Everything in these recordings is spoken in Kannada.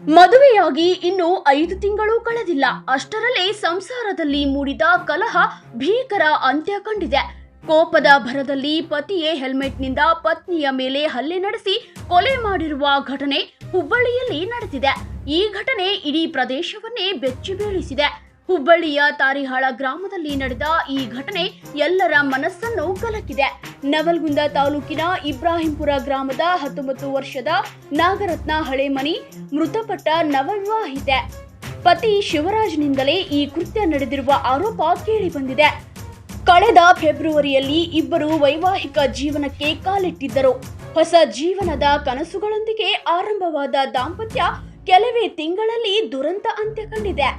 ಮದುವೆಯಾಗಿ ಇನ್ನು 5 ತಿಂಗಳು ಕಳೆದಿಲ್ಲ. ಅಷ್ಟರಲ್ಲೇ ಸಂಸಾರದಲ್ಲಿ ಮೂಡಿದ ಕಲಹ ಭೀಕರ ಅಂತ್ಯ ಕಂಡಿದೆ. ಕೋಪದ ಭರದಲ್ಲಿ ಪತಿಯೇ ಹೆಲ್ಮೆಟ್ನಿಂದ ಪತ್ನಿಯ ಮೇಲೆ ಹಲ್ಲೆ ನಡೆಸಿ ಕೊಲೆ ಮಾಡಿರುವ ಘಟನೆ ಹುಬ್ಬಳ್ಳಿಯಲ್ಲಿ ನಡೆದಿದೆ. ಈ ಘಟನೆ ಇಡೀ ಪ್ರದೇಶವನ್ನೇ ಬೆಚ್ಚಿ ಬೀಳಿಸಿದೆ. ಹುಬ್ಬಳ್ಳಿಯ ತಾರಿಹಾಳ ಗ್ರಾಮದಲ್ಲಿ ನಡೆದ ಈ ಘಟನೆ ಎಲ್ಲರ ಮನಸ್ಸನ್ನು ಕಲಕಿದೆ. ನವಲಗುಂದ ತಾಲೂಕಿನ ಇಬ್ರಾಹಿಂಪುರ ಗ್ರಾಮದ 19 ವರ್ಷದ ನಾಗರತ್ನ ಹಳೆಮನಿ ಮೃತಪಟ್ಟ ನವವಿವಾಹಿತೆ. ಪತಿ ಶಿವರಾಜ್ನಿಂದಲೇ ಈ ಕೃತ್ಯ ನಡೆದಿರುವ ಆರೋಪ ಕೇಳಿಬಂದಿದೆ. ಕಳೆದ ಫೆಬ್ರವರಿಯಲ್ಲಿ ಇಬ್ಬರು ವೈವಾಹಿಕ ಜೀವನಕ್ಕೆ ಕಾಲಿಟ್ಟಿದ್ದರು. ಹೊಸ ಜೀವನದ ಕನಸುಗಳೊಂದಿಗೆ ಆರಂಭವಾದ ದಾಂಪತ್ಯ ಕೆಲವೇ ತಿಂಗಳಲ್ಲಿ ದುರಂತ ಅಂತ್ಯ ಕಂಡಿದೆ.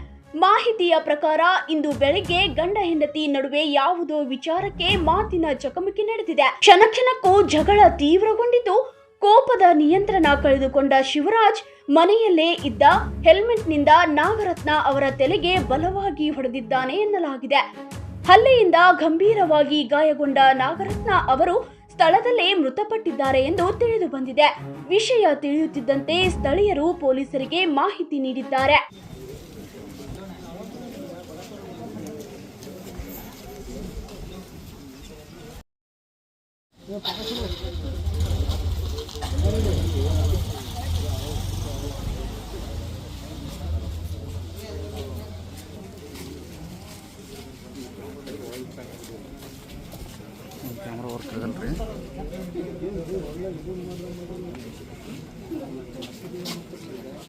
ಮಾಹಿತಿಯ ಪ್ರಕಾರ ಇಂದು ಬೆಳಗ್ಗೆ ಗಂಡ ಹೆಂಡತಿ ನಡುವೆ ಯಾವುದೋ ವಿಚಾರಕ್ಕೆ ಮಾತಿನ ಚಕಮಕಿ ನಡೆದಿದೆ. ಕ್ಷಣಕ್ಕೂ ಜಗಳ ತೀವ್ರಗೊಂಡಿದ್ದು, ಕೋಪದ ನಿಯಂತ್ರಣ ಕಳೆದುಕೊಂಡ ಶಿವರಾಜ್ ಮನೆಯಲ್ಲೇ ಇದ್ದ ಹೆಲ್ಮೆಟ್ನಿಂದ ನಾಗರತ್ನ ಅವರ ತಲೆಗೆ ಬಲವಾಗಿ ಹೊಡೆದಿದ್ದಾನೆ ಎನ್ನಲಾಗಿದೆ. ಹಲ್ಲೆಯಿಂದ ಗಂಭೀರವಾಗಿ ಗಾಯಗೊಂಡ ನಾಗರತ್ನ ಅವರು ಸ್ಥಳದಲ್ಲೇ ಮೃತಪಟ್ಟಿದ್ದಾರೆ ಎಂದು ತಿಳಿದು ಬಂದಿದೆ. ವಿಷಯ ತಿಳಿಯುತ್ತಿದ್ದಂತೆ ಸ್ಥಳೀಯರು ಪೊಲೀಸರಿಗೆ ಮಾಹಿತಿ ನೀಡಿದ್ದಾರೆ. ಕ್ಯಾಮ್ರಾ ವರ್ಕ್ ಆಗಲ್ರಿ.